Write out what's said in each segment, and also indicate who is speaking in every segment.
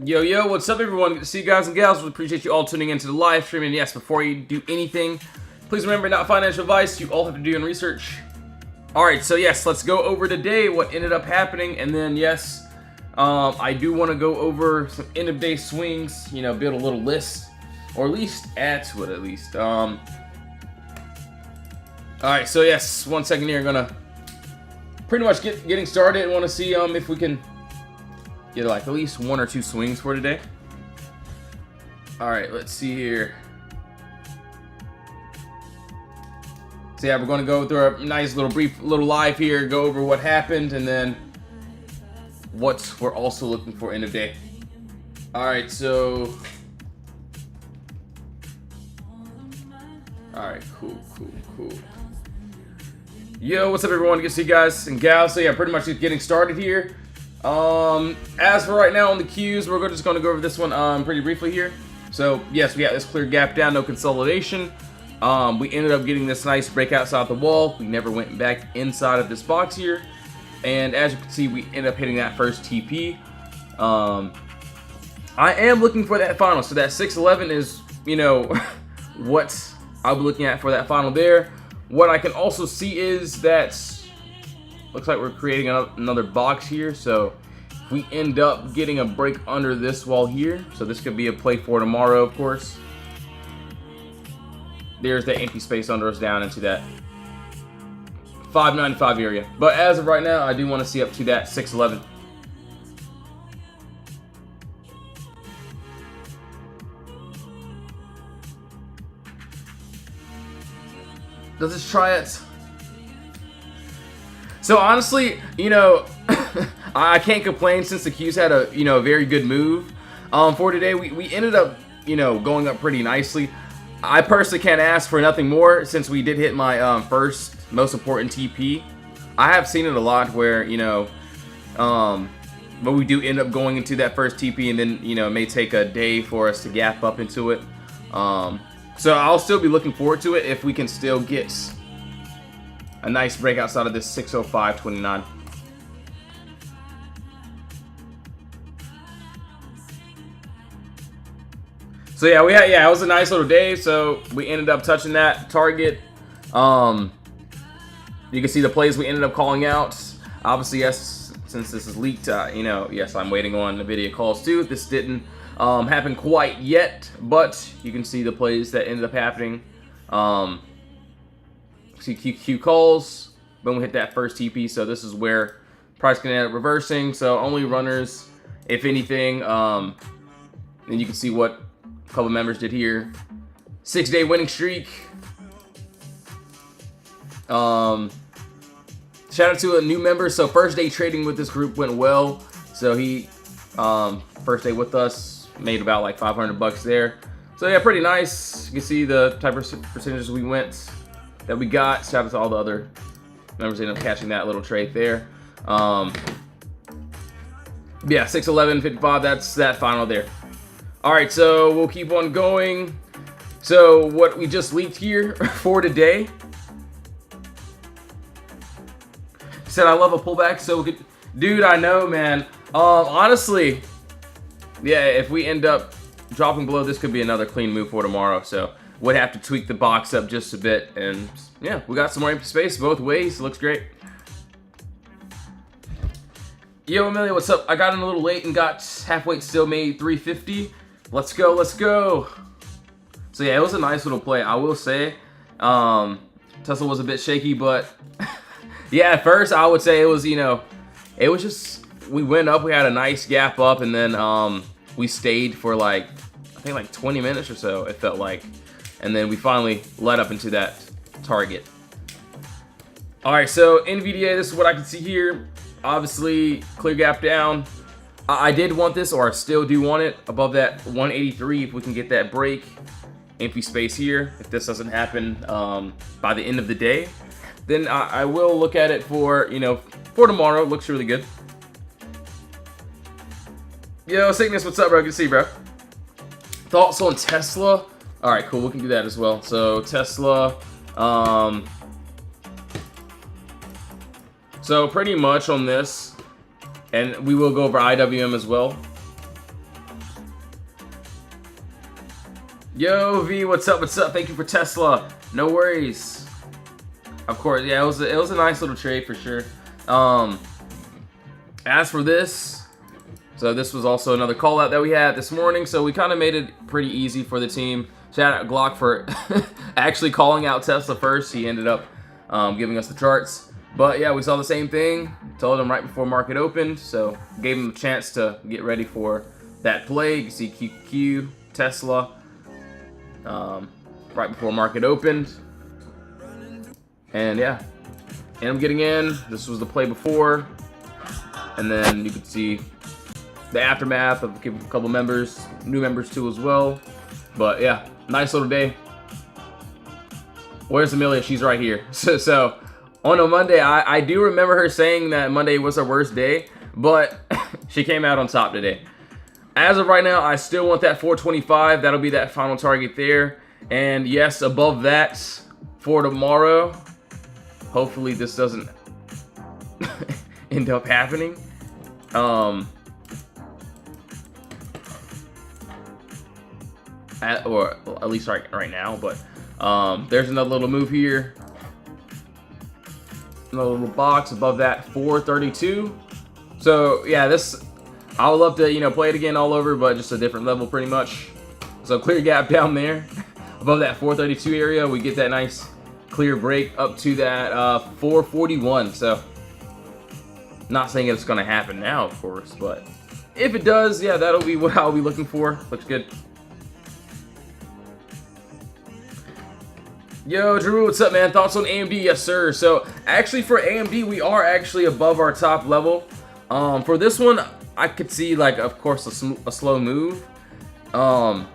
Speaker 1: Yo, yo, what's up, everyone? Good to see you guys and gals. We appreciate you all tuning into the live stream. And yes, before you do anything, please remember, not financial advice. You all have to do your own research. Alright, so yes, let's go over today what ended up happening. And then, yes, I do want to go over some end-of-day swings, you know, build a little list. Or at least add to it, at least. Alright, so yes, 1 second here. I'm going to pretty much getting started. I want to see if we can get like at least 1 or 2 swings for today. Alright, let's see here. So yeah, we're going to go through a nice brief live here, go over what happened, and then what we're also looking for end of day. Alright, so alright, cool. Yo, what's up, everyone? Good to see you guys and gals. So yeah, pretty much just getting started here. As for right now on the cues, we're just going to go over this one pretty briefly here. So yes, we got this clear gap down, no consolidation. We ended up getting this nice break outside the wall. We never went back inside of this box here, and as you can see, we ended up hitting that first TP. I am looking for that final, so that 611 is, you know, what I'll be looking at for that final there. What I can also see is that looks like we're creating another box here, so if we end up getting a break under this wall here, so this could be a play for tomorrow, of course. There's that empty space under us down into that 595 area. But as of right now, I do want to see up to that 611. Does this try it? So honestly, you know, I can't complain since the Qs had a, you know, very good move. For today, we ended up, you know, going up pretty nicely. I personally can't ask for nothing more since we did hit my first most important TP. I have seen it a lot where, you know, but we do end up going into that first TP, and then, you know, it may take a day for us to gap up into it. So I'll still be looking forward to it if we can still get a nice break outside of this 605.29. So yeah, it was a nice little day. So we ended up touching that target. You can see the plays we ended up calling out. Obviously, yes, since this is leaked, you know, yes, I'm waiting on the video calls too. This didn't happen quite yet, but you can see the plays that ended up happening. See QQ calls, boom, we hit that first TP. So this is where price can end up reversing. So only runners, if anything. And you can see what a couple members did here. 6-day winning streak. Shout out to a new member. So first day trading with this group went well. So he first day with us made about like 500 bucks there. So yeah, pretty nice. You can see the type of percentages that we got. Shout out to all the other members ended up catching that little trade there. Yeah, 611.55. That's that final there. All right, so we'll keep on going. So what we just leaked here for today. Said I love a pullback, so we could, dude, I know, man. Honestly, yeah, if we end up dropping below, this could be another clean move for tomorrow. So would have to tweak the box up just a bit, and yeah, we got some more empty space both ways. It looks great. Yo, Amelia, what's up? I got in a little late and got halfway, still made 350. Let's go, let's go. So yeah, it was a nice little play, I will say. Tesla was a bit shaky, but yeah, at first I would say it was, you know, it was just, we went up, we had a nice gap up, and then we stayed for like, I think like 20 minutes or so, it felt like. And then we finally led up into that target. All right, so NVDA, this is what I can see here. Obviously, clear gap down. I did want this, or I still do want it, above that 183 if we can get that break. Empty space here. If this doesn't happen by the end of the day, then I will look at it for, you know, for tomorrow. It looks really good. Yo, Sickness, what's up, bro? Good to see you, bro. Thoughts on Tesla? All right, cool. We can do that as well. So Tesla, so pretty much on this, and we will go over IWM as well. Yo, V, what's up? What's up? Thank you for Tesla. No worries. Of course, yeah, it was a nice little trade for sure. As for this, so this was also another call out that we had this morning. So we kind of made it pretty easy for the team. Shout out Glock for actually calling out Tesla first. He ended up giving us the charts. But yeah, we saw the same thing. Told him right before market opened. So gave him a chance to get ready for that play. You can see QQ, Tesla, right before market opened. And yeah, and I'm getting in. This was the play before. And then you can see the aftermath of a couple members, new members too as well. But yeah, nice little day. Where's Amelia? She's right here. So on a Monday, I do remember her saying that Monday was her worst day, but she came out on top today. As of right now, I still want that 425. That'll be that final target there. And yes, above that for tomorrow. Hopefully this doesn't end up happening. Or at least right now, but there's another little move here. Another little box above that 432. So yeah, this I would love to play it again all over, but just a different level pretty much. So clear gap down there above that 432 area. We get that nice clear break up to that 441. So not saying it's gonna happen now, of course, but if it does, yeah, that'll be what I'll be looking for. Looks good. Yo, Drew, what's up, man? Thoughts on AMD? Yes, sir. So, actually, for AMD, we are actually above our top level. For this one, I could see, like, of course, a slow move. So,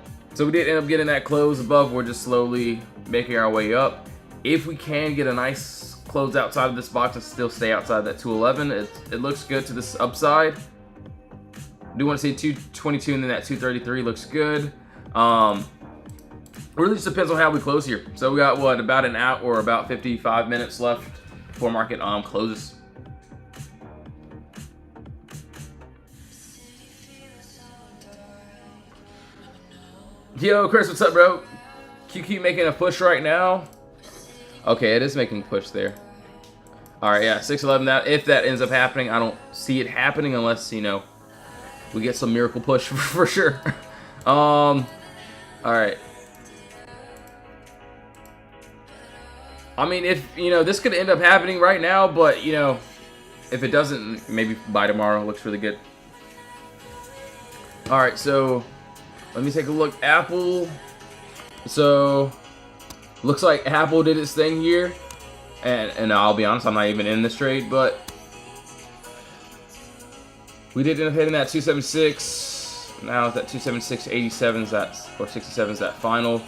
Speaker 1: we did end up getting that close above. We're just slowly making our way up. If we can get a nice close outside of this box and still stay outside that 211, it looks good to this upside. Do want to see 222 and then that 233 looks good. Really just depends on how we close here. So we got what, about an hour or about 55 minutes left before market closes. Yo, Chris, what's up, bro? QQ making a push right now. Okay, it is making a push there. All right, yeah, 611. That if that ends up happening, I don't see it happening unless we get some miracle push for sure. All right. I mean, if, this could end up happening right now, but, if it doesn't, maybe by tomorrow. Looks really good. All right, so let me take a look. Apple. So, looks like Apple did its thing here. And I'll be honest, I'm not even in this trade, but we did end up hitting that 276. Now that 276.87 or 67 is that final.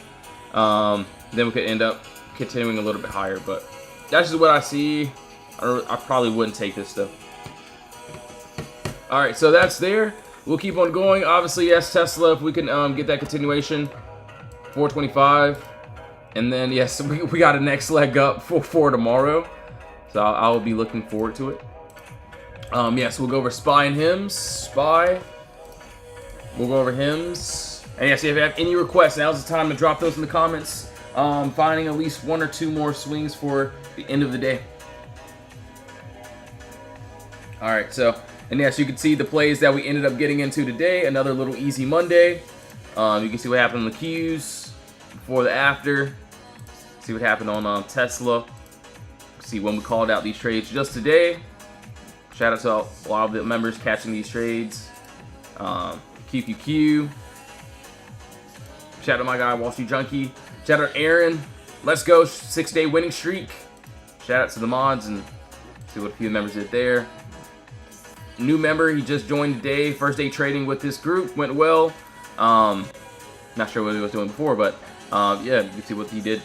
Speaker 1: Then we could end up continuing a little bit higher, but that's just what I see. I probably wouldn't take this though. All right, so that's there. We'll keep on going. Obviously, yes, Tesla, if we can get that continuation, 425, and then yes, we got a next leg up for tomorrow. So I'll be looking forward to it. Yes, we'll go over SPY and HIMS. SPY. We'll go over HIMS. And yes, if you have any requests, now's the time to drop those in the comments. Finding at least 1 or 2 more swings for the end of the day. All right, so, and yes, you can see the plays that we ended up getting into today. Another little easy Monday. You can see what happened on the Qs before the after. See what happened on Tesla. See when we called out these trades just today. Shout out to a lot of the members catching these trades. QQQ. Shout out to my guy, Wall Street Junkie. Shout out Aaron. Let's go. 6-day winning streak. Shout out to the mods and see what a few members did there. New member, he just joined today. First day trading with this group. Went well. Not sure what he was doing before, but yeah, you can see what he did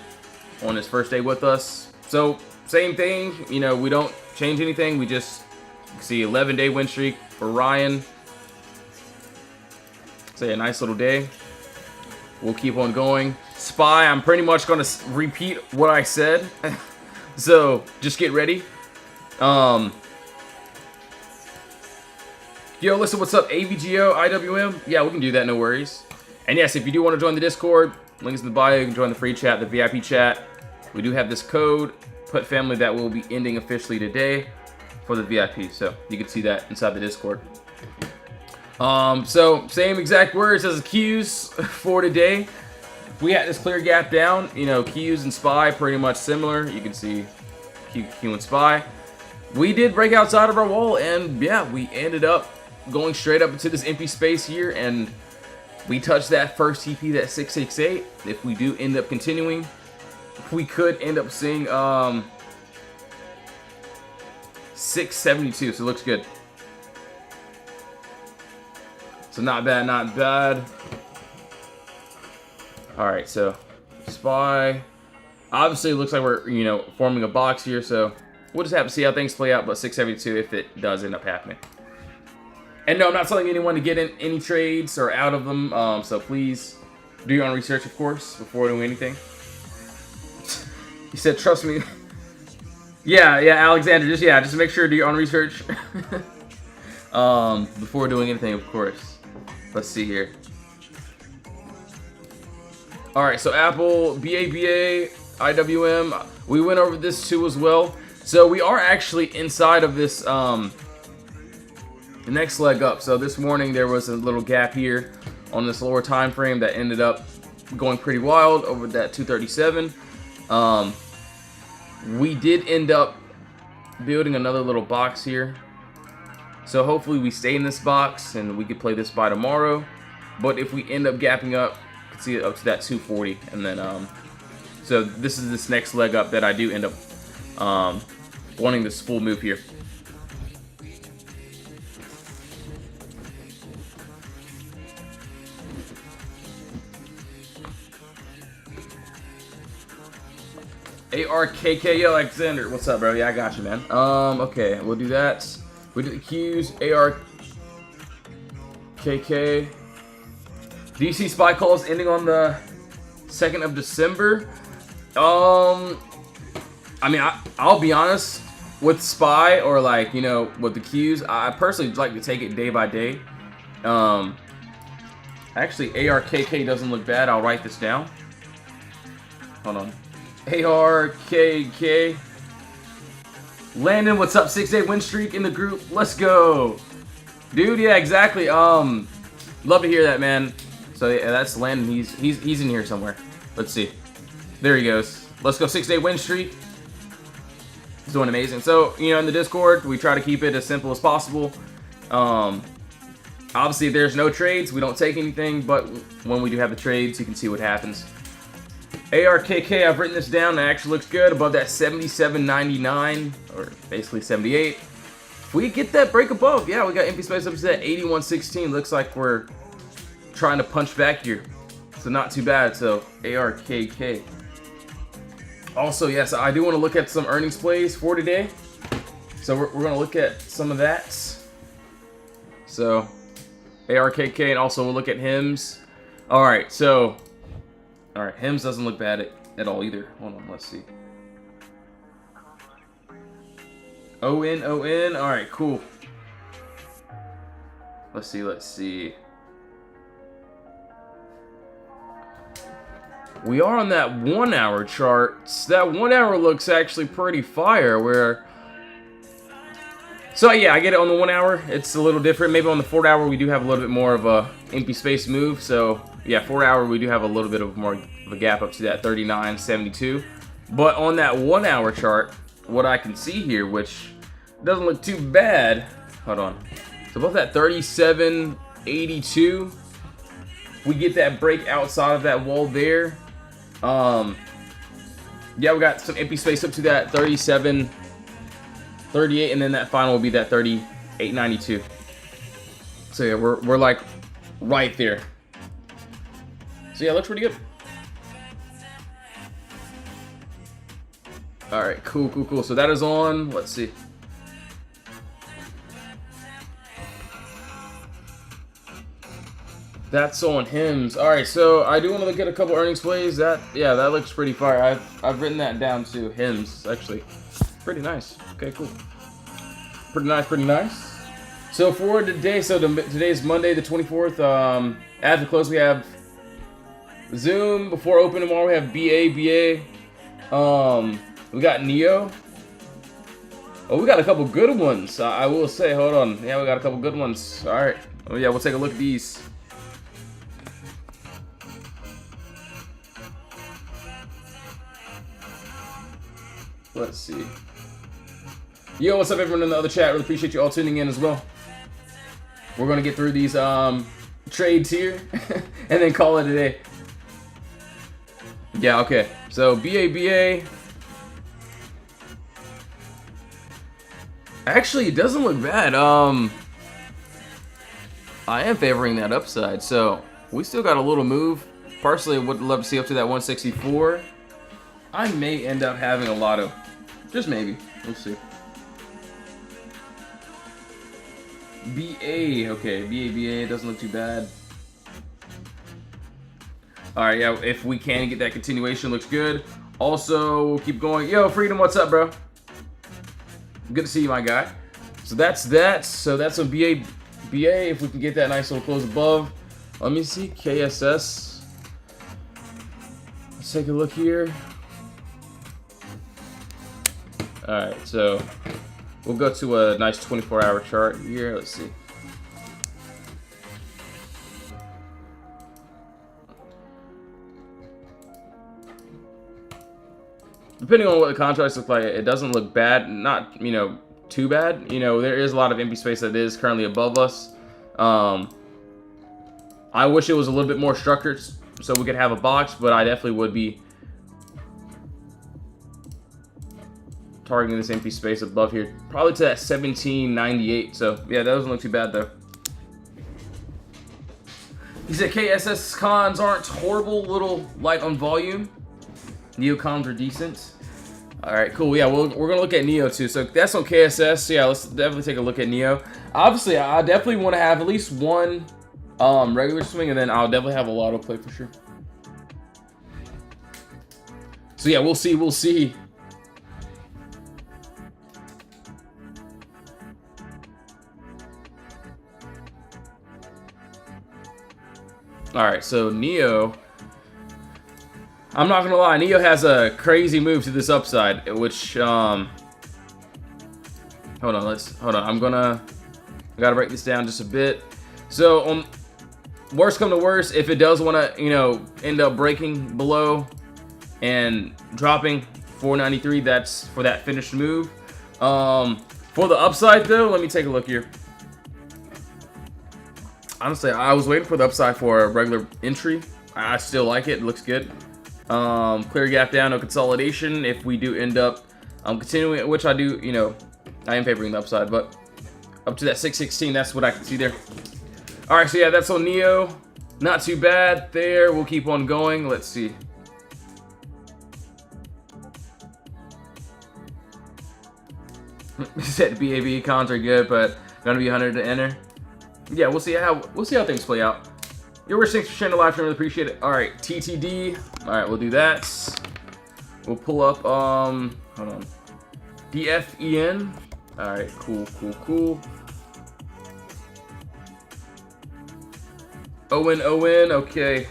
Speaker 1: on his first day with us. So, same thing. We don't change anything. We just see 11-day win streak for Ryan. So, yeah, nice little day. We'll keep on going. SPY, I'm pretty much going to repeat what I said. So, just get ready. Yo, listen, what's up? AVGO, IWM? Yeah, we can do that, no worries. And yes, if you do want to join the Discord, Links in the bio. You can join the free chat, the VIP chat. We do have this code, Put Family, that will be ending officially today for the VIP. So you can see that inside the Discord. So same exact words as the Qs for today. We had this clear gap down. You know, Qs and SPY pretty much similar. You can see Q and SPY. We did break outside of our wall, and yeah, we ended up going straight up into this empty space here, and we touched that first TP, that 668. If we do end up continuing, we could end up seeing 672, so it looks good. So not bad, not bad. Alright, so SPY. Obviously, it looks like we're, you know, forming a box here, so we'll just have to see how things play out, but 672 if it does end up happening. And no, I'm not telling anyone to get in any trades or out of them, so please do your own research, of course, before doing anything. He said, trust me. Yeah, Alexander, just make sure to do your own research before doing anything, of course. Let's see here. Alright, so Apple, BABA, IWM, we went over this too as well. So we are actually inside of this the next leg up. So this morning there was a little gap here on this lower time frame that ended up going pretty wild over that 237. We did end up building another little box here. So hopefully we stay in this box and we could play this by tomorrow. But if we end up gapping up, you can see it up to that 240. And then, so this is this next leg up that I do end up wanting this full move here. ARKK Alexander, what's up, bro? Yeah, I got you, man. Okay, we'll do that. We do the Qs, ARKK. Do you see SPY calls ending on the 2nd of December? I mean, I'll be honest, with SPY or like, you know, with the Qs, I personally like to take it day by day. Actually, ARKK doesn't look bad. I'll write this down. Hold on. ARKK. Landon, what's up? 6-day win streak in the group. Let's go. Dude, yeah, exactly. Love to hear that, man. So yeah, that's Landon. He's in here somewhere. Let's see. There he goes. Let's go. 6-day win streak. He's doing amazing. So, you know, in the Discord, we try to keep it as simple as possible. Obviously, if there's no trades, we don't take anything, but when we do have the trades, you can see what happens. ARKK, I've written this down. It actually looks good above that 77.99, or basically 78. If we get that break above, yeah, we got empty space up to that 81.16. Looks like we're trying to punch back here. So not too bad. So ARKK. Also, yes, I do want to look at some earnings plays for today. So we're going to look at some of that. So ARKK, and also we'll look at HIMS. All right, so... Alright, HIMS doesn't look bad at all either. Hold on, let's see. ON. Alright, cool. Let's see. We are on that 1 hour chart. That 1 hour looks actually pretty fire, where... So yeah, I get it on the 1 hour. It's a little different. Maybe on the 4 hour we do have a little bit more of a empty space move. So yeah, 4 hour we do have a little bit of more of a gap up to that 39.72. But on that 1 hour chart, what I can see here, which doesn't look too bad. Hold on. So above that 37.82, we get that break outside of that wall there. Yeah, we got some empty space up to that 37.38, and then that final will be that 38.92. So yeah, we're like right there. So yeah, looks pretty good. All right, cool. So that is on. Let's see. That's on HIMS. All right, so I do want to look at a couple earnings plays. That looks pretty fire. I've written that down too. HIMS, actually, pretty nice. Okay, cool. Pretty nice. So for today, today's Monday the 24th. At the close, we have Zoom before open tomorrow. We have BA. We got Neo. Oh, we got a couple good ones. I will say. Hold on. Yeah, we got a couple good ones. All right. Oh yeah, we'll take a look at these. Let's see. Yo, what's up, everyone in the other chat? Really appreciate you all tuning in as well. We're gonna get through these trades here and then call it a day. Yeah, okay. So BA. Actually, it doesn't look bad. I am favoring that upside, so we still got a little move. Personally, would love to see up to that 164. I may end up having a lotto. Just maybe. We'll see. BA. Okay, BA doesn't look too bad. Alright, yeah, if we can get that continuation, looks good. Also, we'll keep going. Yo, Freedom, what's up, bro? Good to see you, my guy. So that's that. So that's on BA. If we can get that nice little close above. Let me see. KSS. Let's take a look here. Alright, so we'll go to a nice 24-hour chart here. Let's see. Depending on what the contracts look like, it doesn't look bad. Not, you know, too bad. You know, there is a lot of empty space that is currently above us. I wish it was a little bit more structured so we could have a box, but I definitely would be targeting this empty space above here. Probably to that 1798. So, yeah, that doesn't look too bad, though. He said KSS cons aren't horrible, little light on volume. Neocons are decent. Alright, cool. Yeah, we're going to look at Neo too. So that's on KSS. So yeah, let's definitely take a look at Neo. Obviously, I definitely want to have at least one regular swing, and then I'll definitely have a lotto play for sure. So yeah, we'll see. We'll see. Alright, so Neo, I'm not gonna lie, Neo has a crazy move to this upside, which hold on, I gotta break this down just a bit. So worst come to worst, if it does want to, you know, end up breaking below and dropping 493, that's for that finished move. For the upside though, let me take a look here. Honestly, I was waiting for the upside for a regular entry. I still like it. It looks good. Clear gap down, no consolidation. If we do end up continuing, which I do, you know, I am favoring the upside, but up to that 616, that's what I can see there. All right, so yeah, that's on Neo. Not too bad there. We'll keep on going. Let's see. Said BAB cons are good, but gonna be 100 to enter. Yeah, we'll see how things play out. Yo, we're 6 for sharing the live stream. Really appreciate it. All right, TTD. All right, we'll do that. We'll pull up. Hold on. DFEN. All right, cool. Owen. Okay.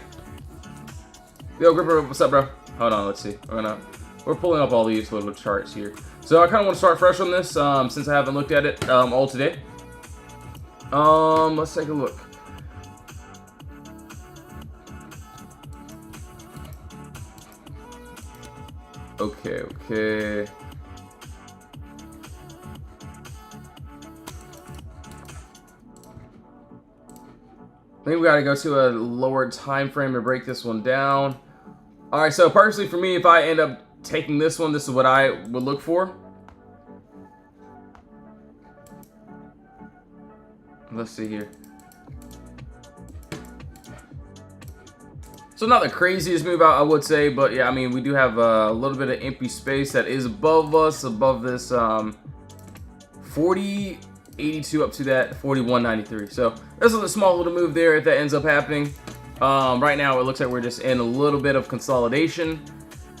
Speaker 1: Yo, Gripper, what's up, bro? Hold on. Let's see. We're pulling up all these little charts here. So I kind of want to start fresh on this since I haven't looked at it all today. Let's take a look. Okay. I think we gotta go to a lower time frame to break this one down. All right, so personally for me, if I end up taking this one, this is what I would look for. Let's see here. So not the craziest move I would say, but yeah, I mean, we do have a little bit of empty space that is above us, above this 4082 up to that 4193. So this is a small little move there if that ends up happening. Right now it looks like we're just in a little bit of consolidation.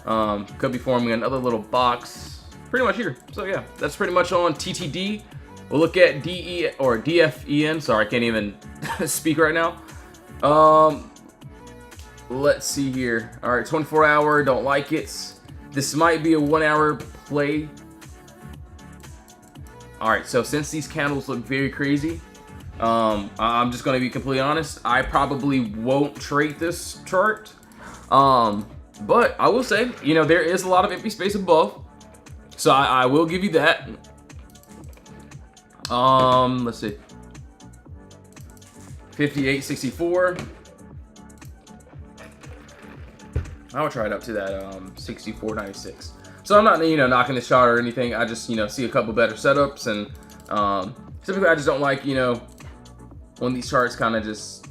Speaker 1: Could be forming another little box pretty much here. So yeah, that's pretty much on TTD. We'll look at DFEN. Sorry, I can't even speak right now. let's see here. All right, 24 hour, don't like it. This might be a 1 hour play. All right, so since these candles look very crazy, I'm just gonna be completely honest. I probably won't trade this chart. But I will say, you know, there is a lot of empty space above, so I will give you that. Let's see. 58.64. I would try it up to that 64.96. So I'm not, you know, knocking the chart or anything. I just, you know, see a couple better setups, and typically I just don't like, you know, when these charts kind of just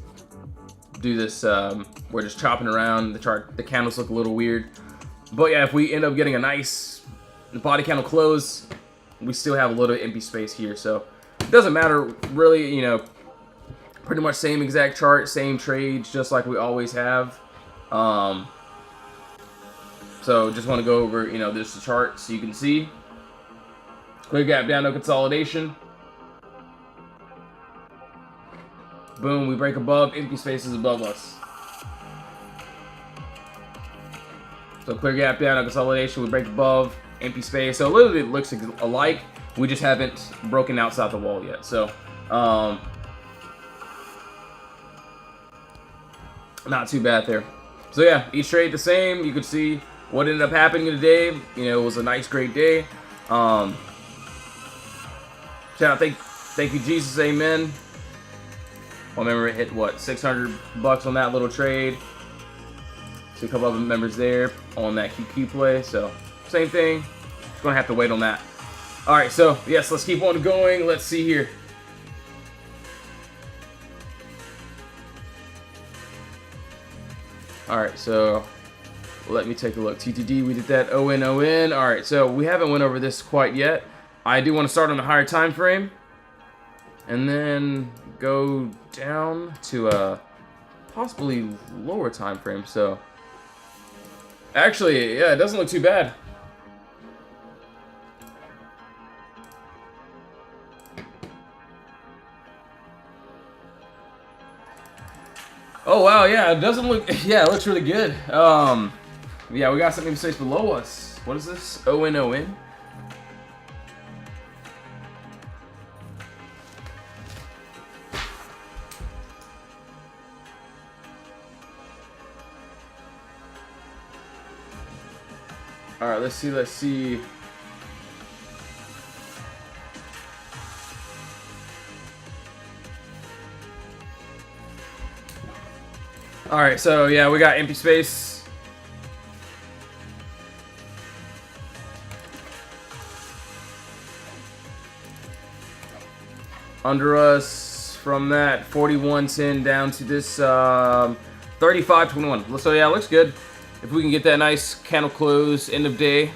Speaker 1: do this. We're just chopping around the chart. The candles look a little weird, but yeah, if we end up getting a nice body candle close, we still have a little empty space here. So it doesn't matter really, you know. Pretty much same exact chart, same trades, just like we always have. So just want to go over, you know, this chart so you can see. Clear gap down, no consolidation. Boom, we break above, empty spaces above us. So clear gap down, no consolidation, we break above, empty space. So literally it looks alike. We just haven't broken outside the wall yet. So not too bad there. So yeah, each trade the same. You could see what ended up happening today. You know, it was a nice, great day. Shout out, thank you, Jesus, amen. Well, remember it hit what, $600 on that little trade. See a couple other members there on that QQ play. So same thing. Just gonna have to wait on that. All right, so yes, let's keep on going. Let's see here. All right, so let me take a look. TTD, we did that. ON. All right, so we haven't went over this quite yet. I do want to start on a higher time frame, and then go down to a possibly lower time frame. So actually, yeah, it doesn't look too bad. Oh wow, yeah, it doesn't look, yeah, it looks really good. Yeah, we got something in space below us. What is this? ON. All right, let's see. All right, so yeah, we got empty space. Under us from that 41.10 down to this 35.21. So yeah, it looks good. If we can get that nice candle close, end of day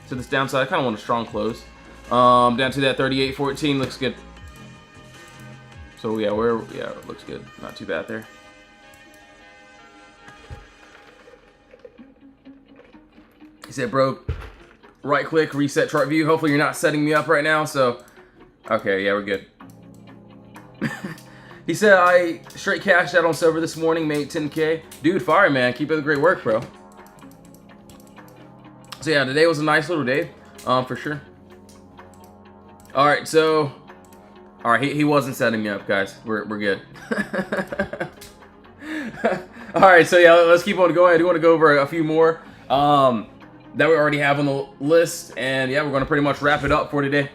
Speaker 1: to this downside, I kind of want a strong close. Down to that 38.14 looks good. So yeah, it looks good. Not too bad there. He said, bro, right click, reset chart view. Hopefully you're not setting me up right now. So, okay, yeah, we're good. He said, I straight cashed out on silver this morning, made 10K. Dude, fire, man. Keep up the great work, bro. So yeah, today was a nice little day, for sure. All right, so, all right, he wasn't setting me up, guys. We're good. All right, so yeah, let's keep on going. I do want to go over a few more that we already have on the list, and yeah, we're going to pretty much wrap it up for today.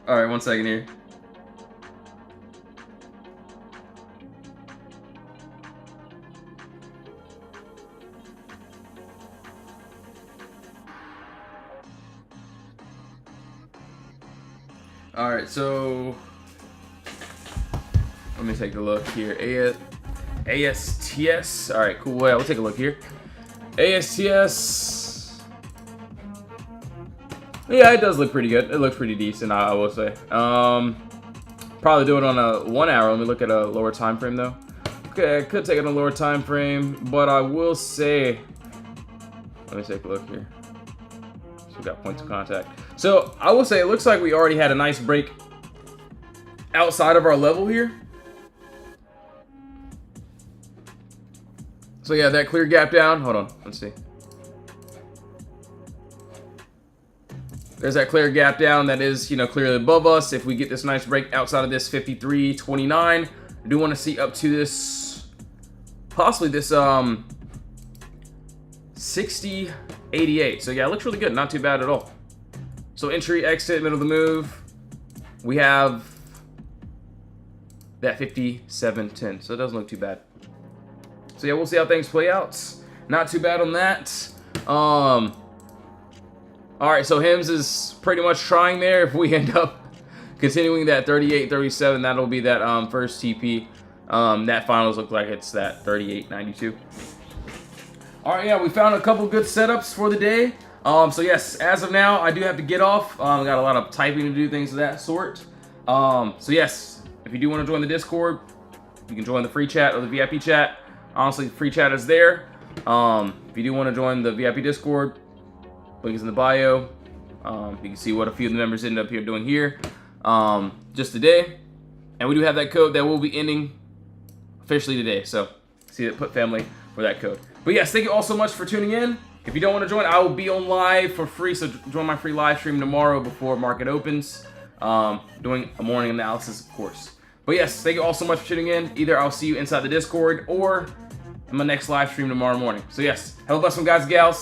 Speaker 1: All right, 1 second here. All right, so let me take a look here. ASTS. All right, cool. Yeah, we'll take a look here. ASTS. Yeah, it does look pretty good. It looks pretty decent, I will say. Probably do it on a 1 hour. Let me look at a lower time frame though. Okay, I could take it on a lower time frame, but I will say, let me take a look here. So we got points of contact. So I will say it looks like we already had a nice break outside of our level here. So yeah, that clear gap down. Hold on, let's see. There's that clear gap down that is, you know, clearly above us. If we get this nice break outside of this 53.29, I do want to see up to this, possibly this 60.88. So yeah, it looks really good. Not too bad at all. So entry, exit, middle of the move. We have that 57.10. So it doesn't look too bad. So yeah, we'll see how things play out. Not too bad on that. All right, so Hims is pretty much trying there. If we end up continuing that 38.37, that'll be that first TP. That finals look like it's that 38.92. All right, yeah, we found a couple good setups for the day. So yes, as of now, I do have to get off. I got a lot of typing to do, things of that sort. So yes, if you do want to join the Discord, you can join the free chat or the VIP chat. Honestly, the free chat is there. If you do want to join the VIP Discord, link is in the bio. You can see what a few of the members ended up here doing here just today. And we do have that code that will be ending officially today. So see that, put family for that code. But yes, thank you all so much for tuning in. If you don't want to join, I will be on live for free. So join my free live stream tomorrow before market opens. Doing a morning analysis, of course. But yes, thank you all so much for tuning in. Either I'll see you inside the Discord or in my next live stream tomorrow morning. So yes, have a blessed one, guys and gals.